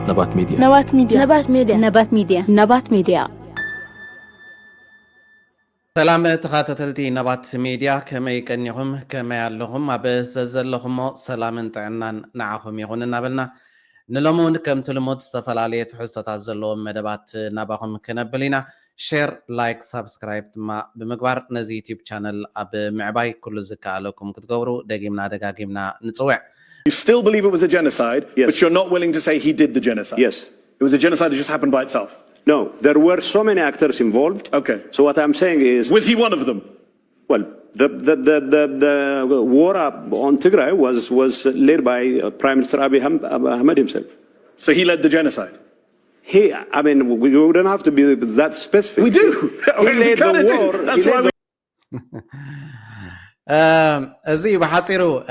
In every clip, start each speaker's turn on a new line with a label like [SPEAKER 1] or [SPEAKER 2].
[SPEAKER 1] نبات ميديا
[SPEAKER 2] نبات ميديا
[SPEAKER 3] نبات ميديا
[SPEAKER 2] نبات ميديا
[SPEAKER 3] نبات ميديا
[SPEAKER 4] سلام تخاتلتي نبات ميديا كما يكنيهم كما يالهم أبززلهم سلام انتعنان نعهم يغون نابلنا نلومون كم تلمود استفلالية تحسة تازلهم مدبات نباهم كنبلينا شير لايك سبسكرايب ما بمقبار نزي يوتيوب channel أب معباي كل زكاة لكم كتقوروا دقيمنا نتسوع.
[SPEAKER 5] You still believe it was a genocide,
[SPEAKER 6] yes.
[SPEAKER 5] But you're not willing to say he did the genocide?
[SPEAKER 6] Yes.
[SPEAKER 5] It was a genocide that just happened by itself?
[SPEAKER 6] No, there were so many actors involved.
[SPEAKER 5] Okay.
[SPEAKER 6] So what I'm saying is...
[SPEAKER 5] Was he one of them?
[SPEAKER 6] Well, the war on Tigray was led by Prime Minister Abiy Ahmed himself.
[SPEAKER 5] So he led the genocide?
[SPEAKER 6] I mean, we don't have to be that specific.
[SPEAKER 5] We do.
[SPEAKER 6] He led the war.
[SPEAKER 5] That's why we...
[SPEAKER 4] أزي بحاطيرو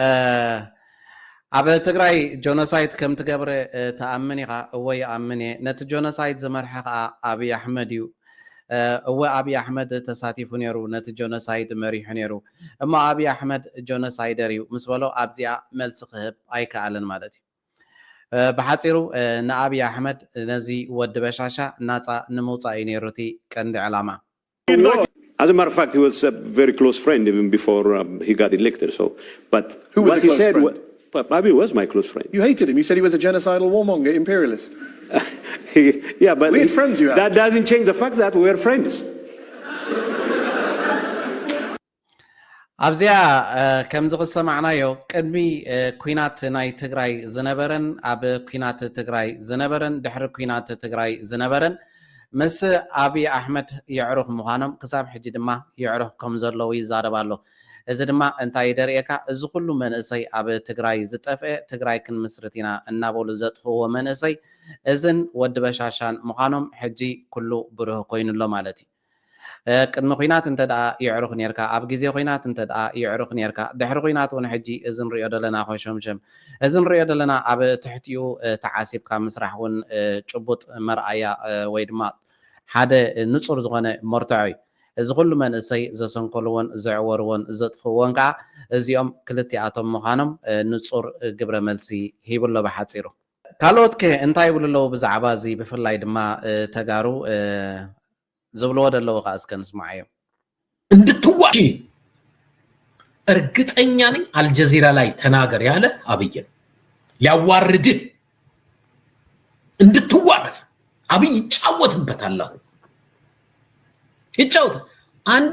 [SPEAKER 4] أبى تقرأي جونوسايد كم تقبر تأمني هو يأمني نت جونوسايد زمرحة أبي أحمديو هو أبي أحمد تساتيف نيرو نت جونوسايد مريح نيرو أما أبي أحمد جونوسايدريو مسولو أبزيا ملصقه أي كعلن مالتي بحاطيرو نأبي أحمد نزي ود بشاشة ناتا نموت نيروتي كند علامة.
[SPEAKER 6] As a matter of fact, he was a very close friend even before he got elected. So, but
[SPEAKER 5] who was
[SPEAKER 6] what he said, Abiy was my close friend.
[SPEAKER 5] You hated him. You said he was a genocidal warmonger, imperialist.
[SPEAKER 6] Yeah, but
[SPEAKER 5] we had friends. You had.
[SPEAKER 6] That doesn't change the fact that we're friends.
[SPEAKER 4] أبزيا كم زغل سمعنا يو قدمي كوينات ناي تقراي زنبرن أب كوينات تقراي زنبرن دحر كوينات تقراي زنبرن مس أبي أحمد يعرف مهانم كسب حجي دما يعرف كم زرلوي زاربالو إذا دما أنت يدريك إذا كل من أسي أبي تقراي زتفق تقراي كن مسرتنا النابول زتف هو من أسي إذن ود بشاشان مهانم حجي كله بره كوين الله مالتي قدم خوينات انت دا يعرف نيركا اب غزي خوينات انت دا يعرف نيركا دحر خوينات ونحجي اذن ريو دلنا خوشمشم اذن ريو دلنا اب تحتيو تعاسيب كا مسرح ون ጭቡጥ مرأيا ወይ ድማ ሓደ ንጹር ዝኾነ መርትዖይ እዚ ኩሉ መንእሰይ ዘሰንከልዎን ዘዕወርዎን ዘጥፍዎን ከዓ እዚኦም ክልቲኣቶም ምዃኖም ንጹር ግብረ መልሲ ሂብሎ ብሓጺሩ ካልኦት ከ እንታይ ይብልለው ብዛዕባ እዚ ብፍላይ ድማ ተጋሩ زبلو دلو خاص كان اسمعيو
[SPEAKER 7] እንድትዋጪ እርግጠኛ ነኝ አልጀዚራ ላይ ተናገር ያለ አብይ ሊያዋርድ እንድትዋረድ አብይ ይጫወትበታል ይጫወት አንድ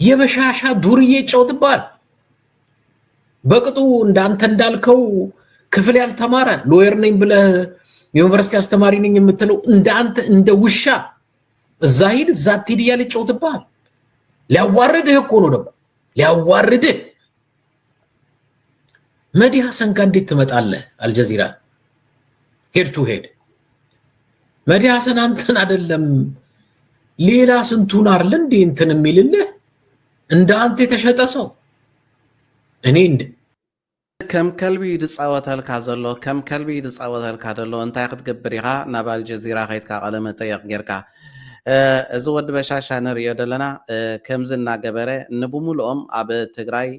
[SPEAKER 7] የበሻሻ ዱርዬ ይጫወትባል በቅጡ እንዳንተ እንዳልከው ክፍል ያልተማረ ሎየር ነኝ ብለ ዩኒቨርሲቲ አስተማሪ ነኝ የምትለው እንዳንተ እንደ ውሻ እዛ ሄድ እዛ ትሄድ ያለ ጮትባል ሊያዋርድህ እኮ ነው ደግሞ ሊያዋርድህ መዲ ሐሰን ጋር እንዴት ትመጣለህ አልጀዚራ ሄድ ቱ ሄድ መዲ ሐሰን አንተን አይደለም ሌላ ስንቱን አይደል እንዴ እንትን የሚልልህ እንዳንተ የተሸጠ ሰው እኔ እንደ
[SPEAKER 4] كم كلبي يتصاوتل كازلو كم كلبي يتصاوتل كادلو انت كتقبريها نابال جزيره خيت كقلمه تيق غيركا ازود بشاشا نريو دلنا كم زنا غبره نبوملهم اب تግራይ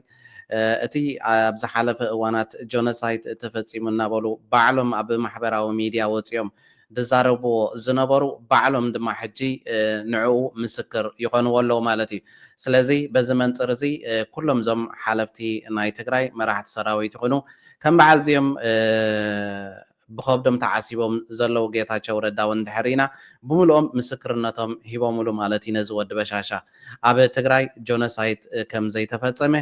[SPEAKER 4] እቲ ኣብ ዝሓለፈ እዋናት ጆኖሳይድ ተፈጺሙና በሉ ባዕሎም ኣብ ማሕበራዊ ሚድያ ወጽዮም ደዛረቡ ዝነበሩ ባዕሎም ድማ ሕጂ ንዑ ምስክር ይኾንወሎ ማለት እዩ ስለዚ በዘመን ጽርዚ ኩሎም ዞም ሓለፍቲ ናይ ትግራይ መራሕቲ ሰራዊት ይኾኑ ከም በዓል ዚኦም ብኸብዶም ተዓሲቦም ዘለው ጌታቸው ረዳውን ድሕሪና ብምልኦም ምስክርነቶም ሂቦምሉ ማለት እዩ ነዚ ወዲ በሻሻ ኣብ ትግራይ ጆኖሳይድ ከም ዘይተፈጸመ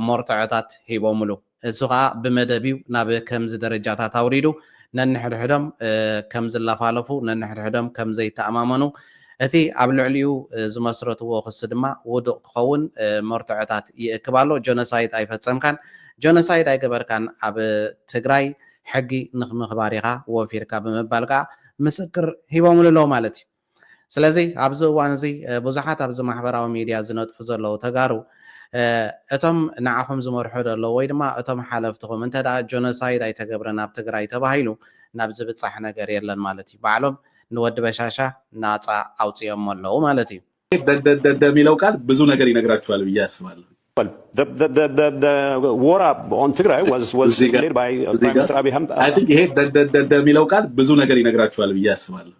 [SPEAKER 4] ሞርትዖታት ሂቦምሉ እሱ ከዓ ብመደቢው ናብ ከምዚ ደረጃታት አውሪዱ ነንሕድሕዶም ከም ዝላፋለፉ ነንሕድሕዶም ከም ዘይተኣማመኑ እቲ ኣብ ልዕሊኡ ዝመስረትዎ ክስ ድማ ውዱቕ ክኸውን መርትዖታት ይእክባሎ ጆኖሳይድ ኣይፈጸምካን ጆኖሳይድ ኣይገበርካን ኣብ ትግራይ ሕጊ ንኽምኽባር ኢኻ ወፊርካ ብምባል ከዓ ምስክር ሂቦምሉ ኣሎ ማለት እዩ ስለዚ ኣብዚ እዋን እዚ ብዙሓት ኣብዚ ማሕበራዊ ሚድያ ዝነጥፉ ዘለዉ ተጋሩ እቶም ንዓኹም ዝመርሑ ደሎ ወይ ድማ እቶም ሓለፍትኹም እንተዳ ጆኖሳይድ ኣይተገብረን ኣብ ትግራይ ተባሂሉ ናብ ዝብፃሕ ነገር የለን ማለት እዩ ባዕሎም ንወዲ በሻሻ ናፃ ኣውፅኦም ኣለዉ ማለት እዩ
[SPEAKER 8] የሚለው ቃል ብዙ ነገር ይነግራችኋል ብዬ አስባለሁ
[SPEAKER 6] Well, the war on Tigray was led by Prime Minister Abiy Ahmed.
[SPEAKER 1] I think ይሄ የሚለው ቃል ብዙ ነገር ይነግራችኋል ብዬ አስባለሁ።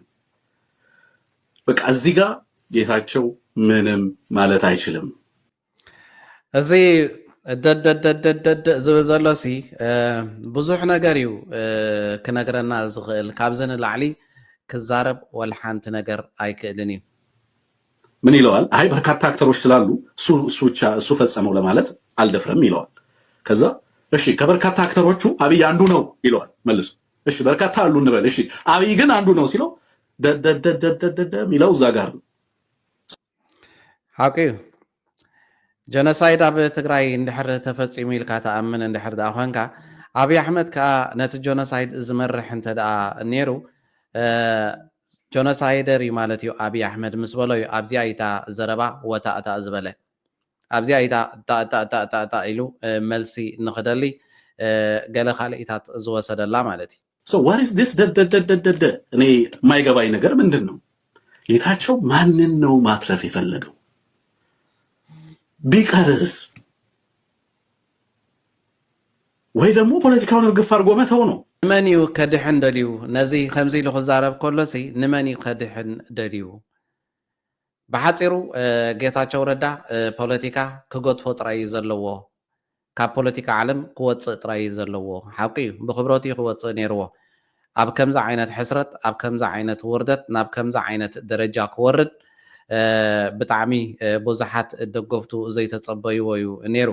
[SPEAKER 1] በቃ እዚህ ጋር ጌታቸው ምንም ማለት አይችልም።
[SPEAKER 4] እዚህ ደደደደደደ ዝብል ዘሎሲ ብዙሕ ነገር እዩ ክነግረና ዝኽእል ካብዚ ንላዕሊ ክዛረብ ወላ ሓንቲ ነገር ኣይክእልን እዩ።
[SPEAKER 1] ምን ይለዋል? አይ በርካታ አክተሮች ስላሉ እሱ ፈጸመው ለማለት አልደፍረም ይለዋል። ከዛ እሺ ከበርካታ አክተሮቹ አብይ አንዱ ነው ይለዋል መልሶ። እሺ በርካታ አሉ እንበል፣ እሺ አብይ ግን አንዱ ነው ሲለው ደደደደደደ ሚለው እዛ ጋር ነው።
[SPEAKER 4] ሓቂ እዩ። ጀኖሳይድ ኣብ ትግራይ እንድሕር ተፈፂሙ ኢልካ ተኣምን እንድሕር ደኣ ኮንካ ኣብይ ኣሕመድ ከዓ ነቲ ጀኖሳይድ ዝመርሕ እንተ ደኣ ነይሩ ጀኖሳይደር እዩ ማለት እዩ ኣብይ ኣሕመድ ምስ በሎ እዩ ኣብዚኣ ኢታ ዘረባ ወታእታ ዝበለ ኣብዚኣ ኢታ ታእታእታእታ ኢሉ መልሲ ንክደሊ ገለ ካልኢታት ዝወሰደላ ማለት እዩ።
[SPEAKER 1] So what is this ደደደደደ? እኔ የማይገባኝ ነገር ምንድን ነው? ጌታቸው ማንን ነው ማትረፍ የፈለገው? ቢቀርስ ወይ ደግሞ ፖለቲካውን እርግፍ አድርጎ መተው ነው።
[SPEAKER 4] ንመን እዩ ከድሕን ደልዩ? ነዚ ከምዚ ኢሉ ክዛረብ ከሎሲ ንመን እዩ ከድሕን ደልዩ? ብሓፂሩ ጌታቸው ረዳ ፖለቲካ ክገድፎ ጥራይ እዩ ዘለዎ፣ ካብ ፖለቲካ ዓለም ክወፅእ ጥራይ እዩ ዘለዎ። ሓቂ እዩ ብክብረት እዩ ክወፅእ ነይርዎ። ኣብ ከምዚ ዓይነት ሕስረት፣ ኣብ ከምዚ ዓይነት ውርደት፣ ናብ ከምዚ ዓይነት ደረጃ ክወርድ ብጣዕሚ ብዙሓት ደገፍቱ ዘይተፀበይዎ እዩ ነይሩ።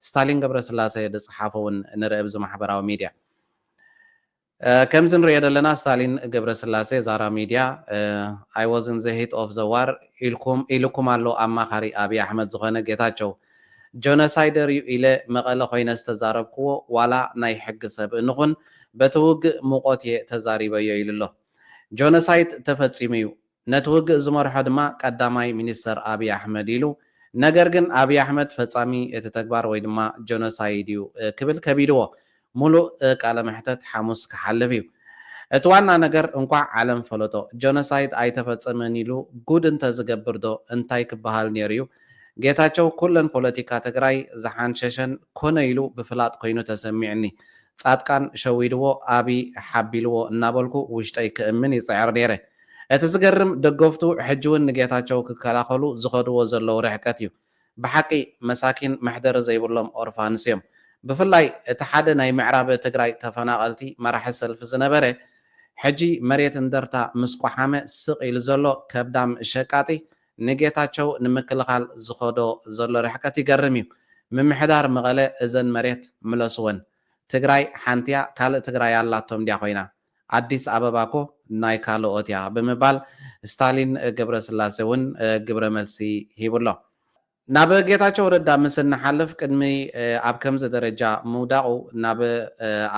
[SPEAKER 4] ስታሊን ገብረስላሴ ዝፀሓፈ እውን ንርኢ ብዚ ማሕበራዊ ሚድያ ከምዚ ንሪኦ ዘለና ስታሊን ገብረስላሴ ዛራ ሚድያ ኣይ ዋዝ ኢን ዘ ሂት ኦፍ ዘ ዋር ኢልኩም ኣሎ ኣማኻሪ ኣብይ ኣሕመድ ዝኾነ ጌታቸው ጆኖሳይደር እዩ ኢለ መቐለ ኮይነ ዝተዛረብክዎ ዋላ ናይ ሕጊ ሰብ ንኹን በቲ ውግእ ሙቆት እየ ተዛሪበዮ ኢሉ ኣሎ። ጆኖሳይድ ተፈፂሙ እዩ ነቲ ውግእ ዝመርሖ ድማ ቀዳማይ ሚኒስተር ኣብይ ኣሕመድ ኢሉ ነገር ግን ኣብይ ኣሕመድ ፈፃሚ እቲ ተግባር ወይ ድማ ጆኖሳይድ እዩ ክብል ከቢድዎ ሙሉእ ቃለ መሕተት ሓሙስ ክሓልፍ እዩ። እቲ ዋና ነገር እንኳዕ ዓለም ፈለጦ ጆኖሳይድ ኣይተፈፀመን ኢሉ ጉድ እንተዝገብር ዶ እንታይ ክበሃል ነይሩ እዩ? ጌታቸው ኩለን ፖለቲካ ትግራይ ዝሓንሸሸን ኮነ ኢሉ ብፍላጥ ኮይኑ ተሰሚዕኒ ጻድቃን ሸዊድዎ ኣብይ ሓቢልዎ እናበልኩ ውሽጠይ ክእምን ይፅዕር ነይረ። እቲ ዝገርም ደገፍቱ ሕጂ እውን ንጌታቸው ክከላኸሉ ዝኸድዎ ዘለዉ ርሕቀት እዩ። ብሓቂ መሳኪን መሕደሪ ዘይብሎም ኦርፋንስ እዮም። ብፍላይ እቲ ሓደ ናይ ምዕራብ ትግራይ ተፈናቐልቲ መራሒ ሰልፊ ዝነበረ ሕጂ መሬት እንደርታ ምስ ቋሓመ ስቕ ኢሉ ዘሎ ከብዳም ሸቃጢ ንጌታቸው ንምክልኻል ዝኸዶ ዘሎ ርሕቀት ይገርም እዩ። ምምሕዳር መቐለ እዘን መሬት ምለስወን ትግራይ ሓንቲያ ካልእ ትግራይ ኣላቶም ድያ ኮይና ኣዲስ ኣበባ ኮ ናይ ካልኦት እያ ብምባል ስታሊን ገብረስላሴ እውን ግብረ መልሲ ሂብሎ። ናብ ጌታቸው ረዳ ምስ እንሓልፍ ቅድሚ ኣብ ከምዚ ደረጃ ምውዳቑ ናብ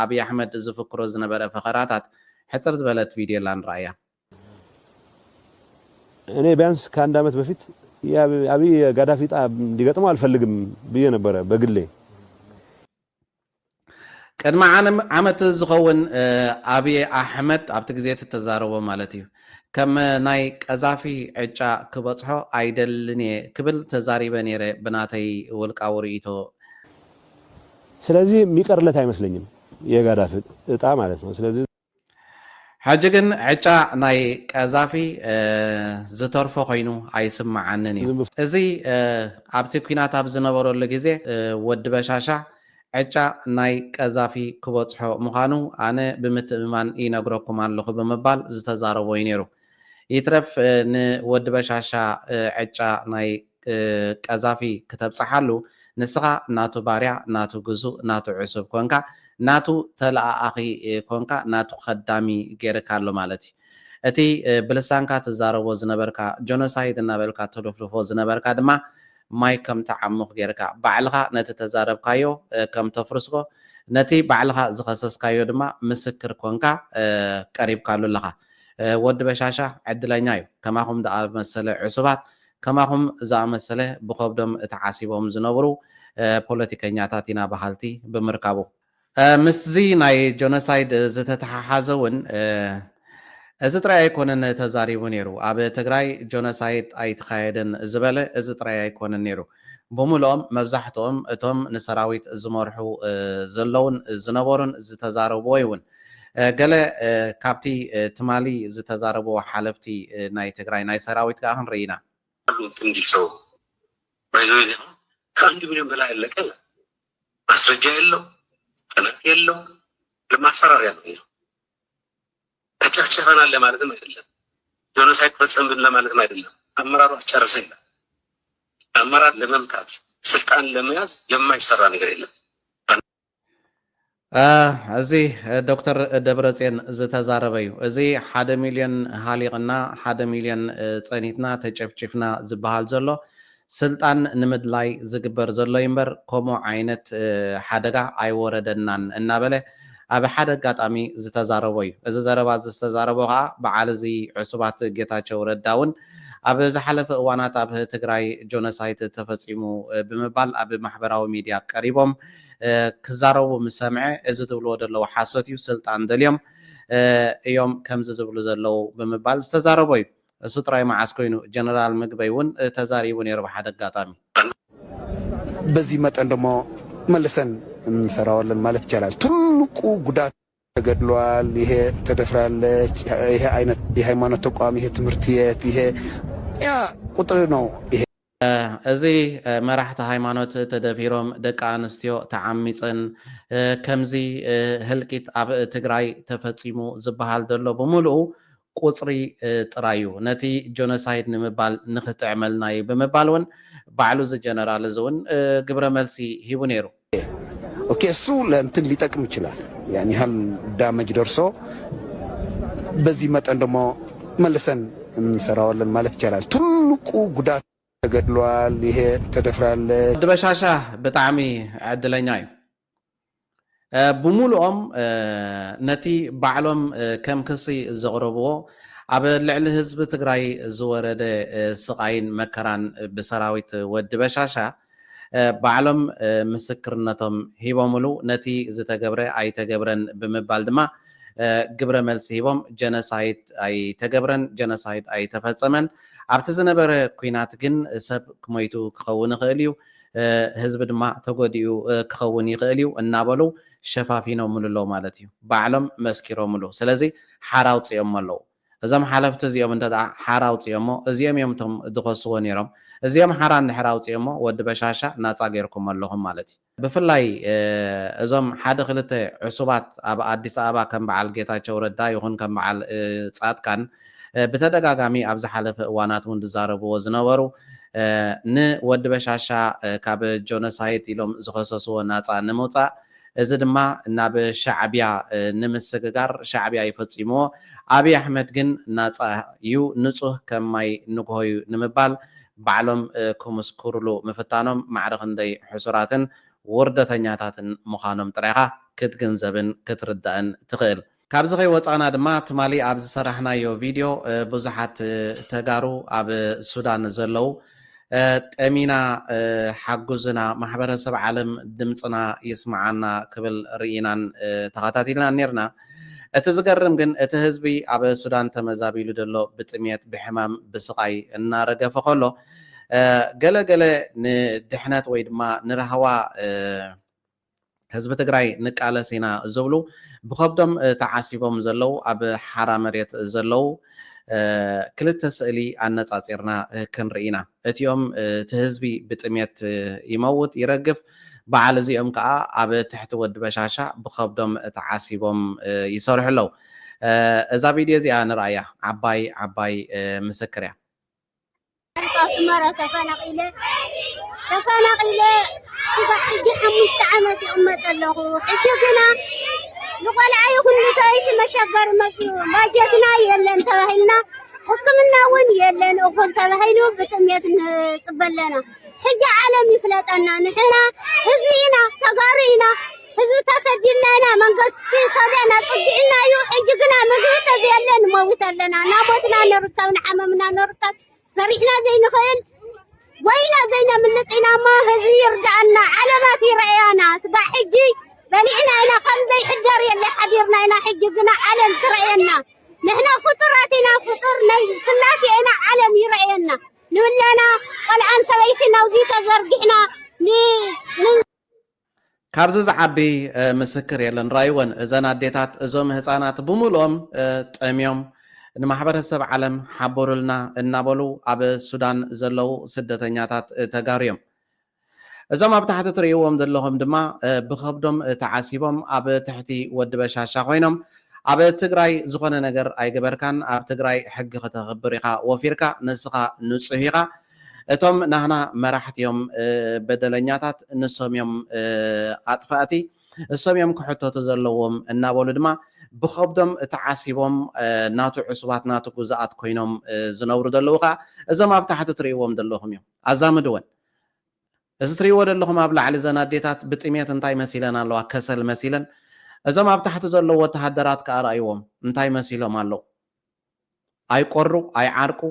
[SPEAKER 4] ኣብይ ኣሕመድ ዝፍክሮ ዝነበረ ፈኸራታት ሕፅር ዝበለት ቪድዮ ላ ንረኣያ።
[SPEAKER 6] እኔ ቢያንስ ከአንድ ዓመት በፊት አብይ ጋዳፊ ጣ እንዲገጥመው አልፈልግም ብዬ ነበረ በግሌ።
[SPEAKER 4] ቅድሚ ዓመት ዝኸውን ኣብይ ኣሕመድ ኣብቲ ግዜ ተዛረቦ ማለት እዩ ከም ናይ ቀዛፊ ዕጫ ክበፅሖ ኣይደልን እየ ክብል ተዛሪበ ነይረ ብናተይ ውልቃዊ ርእይቶ።
[SPEAKER 6] ስለዚህ የሚቀርለት አይመስለኝም የጋዳፊ እጣ ማለት ነው። ስለዚህ
[SPEAKER 4] ሕጂ ግን ዕጫ ናይ ቀዛፊ ዝተርፎ ኮይኑ ኣይስማዓንን እዩ። እዚ ኣብቲ ኩናት ኣብ ዝነበረሉ ግዜ ወዲ በሻሻ ዕጫ ናይ ቀዛፊ ክበፅሖ ምዃኑ ኣነ ብምትእምማን ይነግረኩም ኣለኹ ብምባል ዝተዛረቦ እዩ ነይሩ። ይትረፍ ንወዲ በሻሻ ዕጫ ናይ ቀዛፊ ክተብፅሓሉ ንስኻ ናቱ ባርያ ናቱ ግዙእ ናቱ ዕሱብ ኮንካ ናቱ ተለኣኣኺ ኮንካ ናቱ ከዳሚ ጌርካ ኣሎ ማለት እዩ። እቲ ብልሳንካ ትዛረቦ ዝነበርካ ጆኖሳይድ እናበልካ ተልፍልፎ ዝነበርካ ድማ ማይ ከም ተዓሙቕ ጌርካ ባዕልኻ ነቲ ተዛረብካዮ ከም ተፍርስኮ ነቲ ባዕልኻ ዝኸሰስካዮ ድማ ምስክር ኮንካ ቀሪብካሉ ኣለኻ። ወዲ በሻሻ ዕድለኛ እዩ። ከማኹም ዝኣመሰለ ዕሱባት ከማኹም ዝኣመሰለ ብከብዶም ተዓሲቦም ዝነብሩ ፖለቲከኛታት ኢና ባህልቲ ብምርካቡ ምስዚ ናይ ጆኖሳይድ ዝተተሓሓዘ እውን እዚ ጥራይ ኣይኮነን ተዛሪቡ ነይሩ። ኣብ ትግራይ ጆኖሳይድ ኣይተኻየደን ዝበለ እዚ ጥራይ ኣይኮነን ነይሩ። بمولهم مبزحتهم اتهم نسراويت زمرحو زلون زنبورن زتزاربويون قال كابتي تمالي زتزاربو حالفتي ناي تقراي ناي سراويت كاهن رينا
[SPEAKER 2] تنجي سو بايزو يزي كان مليون بلا إلا كلا أسرجع له تنك له لما سرر يعني تشخشخنا اللي مالك ما يدلم جونوسايد فتصم بالله مالك ما يدلم أمرار وحشرسينا أمرار لممكات سلطان لمياز يما يسرى نقر إلا
[SPEAKER 4] أزي دكتور دبرتين زتزاربيو أزي 1 مليون هاليغنا 1 مليون صنيتنا تجفجفنا زبهال زلو سلطان نمدلاي زغبر زلو يمبر كومو عينت حدغا اي وردنان انابله اب حدا غاطامي زتزاربوي از زربا زتزاربوها بعالزي عصبات ጌታቸው ረዳውን اب زحلف اوانات اب تግራይ جونوسايد تفصيمو بمبال اب محبراوي ميديا قريبوم كزارو مسمع از تبلو دلو حاسوتيو سلطان دليوم ايوم كمز زبلو زلو بمبال زتزاربوي سوتراي معسكوينو جنرال مغبيون تزاريون يربح حدا غاطامي
[SPEAKER 3] በዚህ መጠን ደግሞ መልሰን እንሰራዋለን ማለት ይቻላል። ትልቁ ጉዳት ተገድሏል። ይሄ ተደፍራለች። ይሄ አይነት የሃይማኖት ተቋም ይሄ ትምህርት ቤት ይሄ ያ ቁጥር ነው። ይሄ
[SPEAKER 4] እዚ መራሕቲ ሃይማኖት ተደፊሮም ደቂ ኣንስትዮ ተዓሚፀን ከምዚ ህልቂት ኣብ ትግራይ ተፈፂሙ ዝበሃል ዘሎ ብምሉኡ ቁፅሪ ጥራዩ ነቲ ጆኖሳይድ ንምባል ንክትዕመልናዩ ብምባል እውን ባዕሉ ዚ ጀነራል እዚ እውን ግብረ መልሲ ሂቡ ነይሩ።
[SPEAKER 3] ኦኬ እሱ ለእንትን ሊጠቅም ይችላል። ያን ያህል ዳመጅ ደርሶ በዚህ መጠን ደግሞ መልሰን እንሰራዋለን ማለት ይቻላል። ትልቁ ጉዳት ተገድሏል። ይሄ ተደፍራለች።
[SPEAKER 4] ድበሻሻ ብጣዕሚ ዕድለኛ እዩ። بمولهم نتي بعلم كم كسي زغربو اب لعل حزب تግራይ زورد سقاين مكران بسراويت ود بشاشا بعلم مسكرنتهم هيبوملو نتي زتغبره اي تغبرن بمبال دما ግብረ መልሲ ሂቦም ጀነሳይድ አይ ተገብረን ጀነሳይድ አይ ተፈጸመን ኣብቲ ዝነበረ ኩናት ግን ሰብ ክሞይቱ ክኸውን ይኽእል እዩ ህዝብ ድማ ተጎዲኡ ክኸውን ይኽእል እዩ እናበሉ ሸፋፊኖም ምልሎ ማለት እዩ ባዕሎም መስኪሮምሉ ስለዚ ሓራው ጽዮም ኣለው እዞም ሓለፍቲ እዚኦም እንተዳ ሓራው ጽዮሞ እዚኦም እዮም ቶም ድኸስዎ ነይሮም እዚኦም ሓራን ሓራው ጽዮሞ ወዲ በሻሻ ናጻ ገይርኩም ኣለኹም ማለት እዩ ብፍላይ እዞም ሓደ ክልተ ዕሱባት ኣብ ኣዲስ ኣበባ ከም በዓል ጌታቸው ረዳ ይኹን ከም በዓል ጻድቃን ብተደጋጋሚ ኣብ ዝሓለፈ እዋናት እውን ዝዛረብዎ ዝነበሩ ንወዲ በሻሻ ካብ ጆኖሳይድ ኢሎም ዝኸሰስዎ ናጻ ንምውፃእ እዚ ድማ ናብ ሻዕብያ ንምስግጋር ሻዕብያ ይፈፂምዎ አብይ አሕመድ ግን ናጻ እዩ ንጹህ ከማይ ንግሆዩ ንምባል ባዕሎም ክምስክርሉ ምፍታኖም ማዕረኽ እንደይ ሕሱራትን ወርደተኛታትን ምዃኖም ጥራይኻ ክትግንዘብን ክትርዳእን ትኽእል ካብዚ ከይወፃና ድማ ትማሊ ኣብ ዝሰራሕናዮ ቪድዮ ብዙሓት ተጋሩ ኣብ ሱዳን ዘለው ጠሚና ሓጉዝና ማሕበረሰብ ዓለም ድምፅና ይስማዓና ክብል ርኢናን ተኸታቲልና ነርና እቲ ዝገርም ግን እቲ ህዝቢ ኣብ ሱዳን ተመዛቢሉ ደሎ ብጥሜት ብሕማም ብስቃይ እናረገፈ ከሎ ገለገለ ንድሕነት ወይ ድማ ንረህዋ ህዝቢ ትግራይ ንቃለሲና ዝብሉ ብከብዶም ተዓሲቦም ዘለው ኣብ ሓራ መሬት ዘለው ክልተ ስእሊ ኣነጻጺርና ክንርኢና እቲኦም እቲ ህዝቢ ብጥሜት ይመውት ይረግፍ በዓል እዚኦም ከዓ ኣብ ትሕቲ ወዲ በሻሻ ብከብዶም ተዓሲቦም ይሰርሑ ኣለው እዛ ቪድዮ እዚኣ ንርኣያ ዓባይ ምስክር እያ
[SPEAKER 8] أسمر تفنقيلة حجي 5 عامات أمة الله حجي قنا نقول عيكم نسايت مشاقر ما جاتنا يلن تبهينا حكمنا وين يلن أخل تبهينو بتميت نصبلنا حجي عالم يفلتنا نحنا هزينا تقارينا هزو تسجلنا من قصتي صدنا تبعنا يو حجي قنا مقوت يلن موت لنا نابوتنا نركب نحممنا نركب صريحنا زي نخيل وينا زينا من لطينا ما هذي يرجعنا علامات رأينا سبا حجي بلعنا هنا 5 حجر يلي حديرنا هنا حجي قنا علم ترأينا نحنا فطراتنا فطر سلاسي هنا علم يرأينا نولنا قلعان سبيتنا وزي تزرقحنا
[SPEAKER 4] ካብዚ ዝዓቢ ምስክር የለን ራይወን እዘን ኣዴታት እዞም ህፃናት ብምሎም ጠምዮም ንማሕበረሰብ ዓለም ሓበሩልና እናበሉ ኣብ ሱዳን ዘለው ስደተኛታት ተጋርዮም እዞም ኣብ ታሕቲ ትርእይዎም ዘለኹም ድማ ብከብዶም ተዓሲቦም ኣብ ትሕቲ ወዲ በሻሻ ኮይኖም ኣብ ትግራይ ዝኾነ ነገር ኣይገበርካን ኣብ ትግራይ ሕጊ ከተኽብር ኢኻ ወፊርካ ንስኻ ንፁህ ኢኻ እቶም ናህና መራሕትዮም በደለኛታት ንሶም እዮም ኣጥፋእቲ እሶም እዮም ክሕተቱ ዘለዎም እናበሉ ድማ ብከብዶም ተዓሲቦም ናቱ ዕሱባት ናቱ ጉዛኣት ኮይኖም ዝነብሩ ዘለዉ ከዓ እዞም ኣብ ታሕቲ ትርእይዎም ዘለኹም እዮም ኣዛምድወን እዚ ትርእይዎ ዘለኹም ኣብ ላዕሊ ዘን ኣዴታት ብጥሜት እንታይ መሲለን ኣለዋ ከሰል መሲለን እዞም ኣብ ታሕቲ ዘለዎ ወተሃደራት ከዓ ረኣይዎም እንታይ መሲሎም ኣለዉ ኣይቆሩ ኣይዓርቁ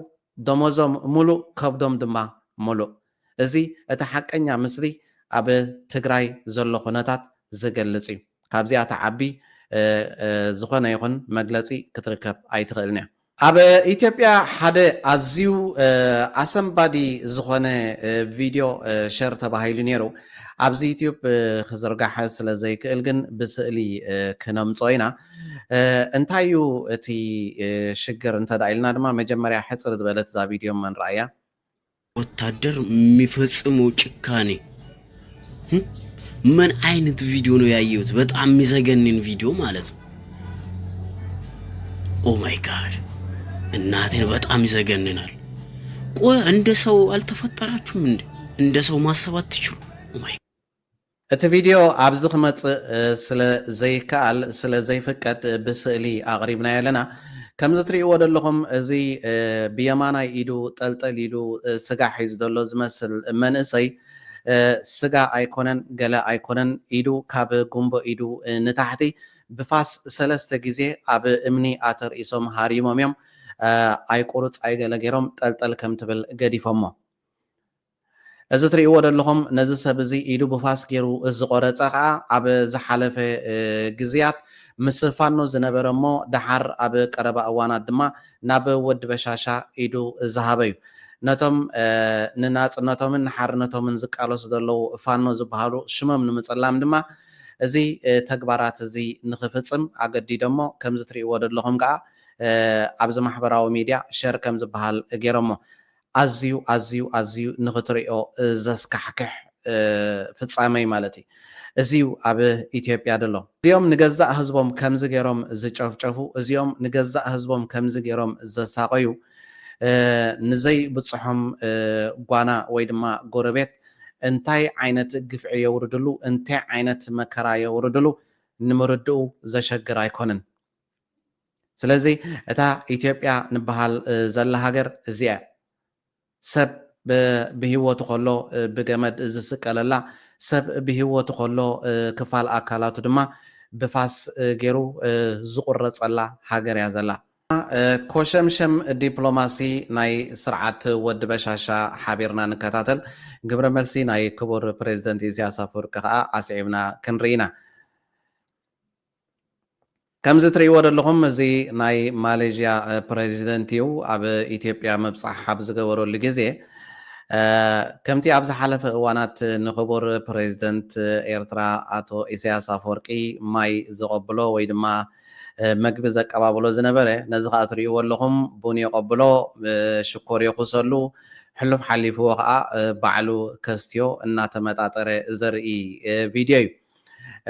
[SPEAKER 4] ደሞዞም ሙሉእ ከብዶም ድማ ሙሉእ እዚ እቲ ሓቀኛ ምስሊ ኣብ ትግራይ ዘሎ ኩነታት ዝገልጽ እዩ ካብዚኣ ተዓቢ ዝኾነ ይኹን መግለፂ ክትርከብ ኣይትኽእልን እያ ኣብ ኢትዮጵያ ሓደ ኣዝዩ ኣሰንባዲ ዝኾነ ቪድዮ ሸር ተባሂሉ ነይሩ ኣብዚ ዩቲዩብ ክዝርጋሐ ስለ ዘይክእል ግን ብስእሊ ክነምፆ ኢና እንታይ እዩ እቲ ሽግር እንተዳ ኢልና ድማ መጀመርያ ሕፅር ዝበለት እዛ ቪድዮ መንረኣያ
[SPEAKER 9] ወታደር የሚፈጽመው ጭካኔ ምን አይነት ቪዲዮ ነው ያየሁት በጣም የሚዘገንን ቪዲዮ ማለት ነው ኦ ማይ ጋድ እናቴን በጣም ይዘገንናል ቆይ እንደ ሰው አልተፈጠራችሁም እንደ ሰው ማሰብ አትችሉ ኦ ማይ
[SPEAKER 4] እቲ ቪድዮ ኣብዚ ክመፅእ ስለ ዘይከኣል ስለ ዘይፍቀድ ብስእሊ ኣቕሪብና ኣለና ከምዚ ትርእይዎ ዘለኹም እዚ ብየማናይ ኢዱ ጠልጠል ኢሉ ስጋ ሒዙ ዘሎ ዝመስል መንእሰይ ስጋ ኣይኮነን ገለ ኣይኮነን ኢዱ ካብ ጉንቦ ኢዱ ንታሕቲ ብፋስ 3 ግዜ ኣብ እምኒ ኣተርእሶም ሃሪሞም እዮም ኣይቁርፅ ኣይገለ ገይሮም ጠልጠል ከም ትብል ገዲፎሞ እዚ ትርእይዎ ዘለኹም ነዚ ሰብ እዚ ኢዱ ብፋስ ገይሩ ዝቆረፀ ከዓ ኣብ ዝሓለፈ ግዝያት ምስ ፋኖ ዝነበረ እሞ ድሓር ኣብ ቀረባ እዋናት ድማ ናብ ወዲ በሻሻ ኢዱ ዝሃበ እዩ ነቶም ንናፅነቶምን ንሓርነቶምን ዝቃለሱ ዘለው ፋኖ ዝበሃሉ ሽሞም ንምፅላም ድማ እዚ ተግባራት እዚ ንክፍፅም ኣገዲዶሞ ከምዚ ትርእይዎ ዘለኹም ከዓ ኣብዚ ማሕበራዊ ሚድያ ሸር ከም ዝበሃል ገይሮሞ ኣዝዩ ኣዝዩ ኣዝዩ ንኽትሪኦ ዘስካሕክሕ ፍፃመይ ማለት እዩ እዚዩ ኣብ ኢትዮጵያ ደሎ እዚኦም ንገዛእ ህዝቦም ከምዚ ገይሮም ዝጨፍጨፉ እዚኦም ንገዛእ ህዝቦም ከምዚ ገይሮም ዘሳቀዩ ንዘይ ብፅሖም ጓና ወይ ድማ ጎረቤት እንታይ ዓይነት ግፍዒ የውርድሉ እንታይ ዓይነት መከራ የውርድሉ ንምርድኡ ዘሸግር ኣይኮነን ስለዚ እታ ኢትዮጵያ ንበሃል ዘላ ሃገር እዚኣ ሰብ ብህይወቱ ከሎ ብገመድ ዝስቀለላ ሰብ ብህይወቱ ከሎ ክፋል ኣካላቱ ድማ ብፋስ ገይሩ ዝቁረፀላ ሃገር እያ ዘላ ኮሸምሸም ዲፕሎማሲ ናይ ስርዓት ወዲ በሻሻ ሓቢርና ንከታተል ግብረ መልሲ ናይ ክቡር ፕሬዚደንት ኢሳያስ ኣፈወርቂ ከዓ ኣስዒብና ክንርኢና ከምዚ ትርእይዎ ዘለኹም እዚ ናይ ማሌዥያ ፕሬዚደንት እዩ ኣብ ኢትዮጵያ ምብፃሕ ኣብ ዝገበረሉ ግዜ ከምቲ ኣብ ዝሓለፈ እዋናት ንክቡር ፕሬዚደንት ኤርትራ ኣቶ ኢሳያስ ኣፈወርቂ ማይ ዘቐብሎ ወይ ድማ መግቢ ዘቀባብሎ ዝነበረ ነዚ ከዓ ትርእይዎ ኣለኹም ቡን የቐብሎ ሽኮር የኹሰሉ ሕሉፍ ሓሊፍዎ ከዓ ባዕሉ ከስትዮ እናተመጣጠረ ዘርኢ ቪድዮ እዩ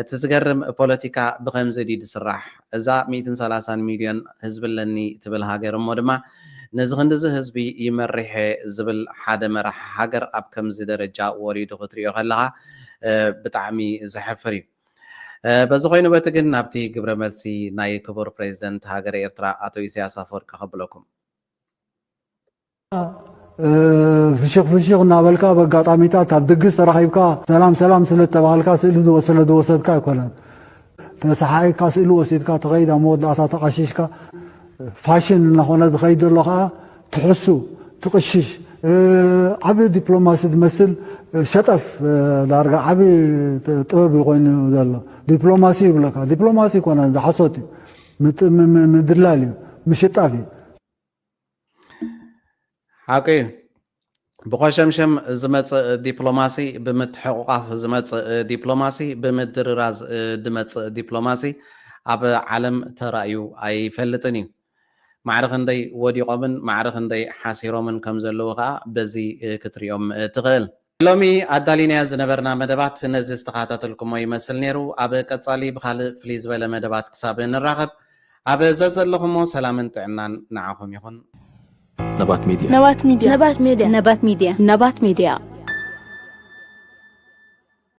[SPEAKER 4] እቲ ዝገርም ፖለቲካ ብከምዚ ዲ ዝስራሕ እዛ 130 ሚልዮን ህዝቢ ለኒ ትብል ሃገር እሞ ድማ ነዚ ክንዲዚ ህዝቢ ይመሪሐ ዝብል ሓደ መራሒ ሃገር ኣብ ከምዚ ደረጃ ወሪዱ ክትሪኦ ከለካ ብጣዕሚ ዘሕፍር እዩ በዚ ኮይኑ በቲ ግን ናብቲ ግብረ መልሲ ናይ ክቡር ፕሬዚደንት ሃገር ኤርትራ ኣቶ ኢሳያስ ኣፈወርቂ ከብለኩም
[SPEAKER 10] ፍሽኽ እናበልካ በጋጣሚታት ኣብ ድግስ ተራኺብካ ሰላም ስለተባሃልካ ስእሊ ስለዝወሰድካ ኣይኮነን ተሰሓይካ ስእሊ ወሲድካ ተኸይድ ኣብ መወዳእታ ተቐሺሽካ ፋሽን እናኾነ ዝኸይድ ዘሎ ከዓ ትሕሱ ትቕሽሽ ዓብ ዲፕሎማሲ ዝመስል ሸጠፍ ዳርጋ ዓብ ጥበብ ይኮይኑ ዘሎ ዲፕሎማሲ ይብለካ ዲፕሎማሲ ይኮነን ዝሓሶት እዩ ምድላል እዩ ምሽጣፍ እዩ
[SPEAKER 4] حقي ብቆሸምሸም ዝመጽእ ዲፕሎማሲ ብምትሕቁቃፍ ዝመጽእ ዲፕሎማሲ ብምድርራዝ ድመጽእ ዲፕሎማሲ ኣብ ዓለም ተራእዩ ኣይፈልጥን እዩ ማዕረ ክንደይ ወዲቆምን ማዕረ ክንደይ ሓሲሮምን ከም ዘለዉ ከዓ በዚ ክትሪኦም ትኽእል ሎሚ ኣዳሊናያ ዝነበርና መደባት ነዚ ዝተኸታተልኩሞ ይመስል ነይሩ ኣብ ቀጻሊ ብካልእ ፍልይ ዝበለ መደባት ክሳብ ንራኸብ ኣብ ዘዘለኹሞ ሰላምን ጥዕናን ንዓኹም ይኹን
[SPEAKER 11] نبات ميديا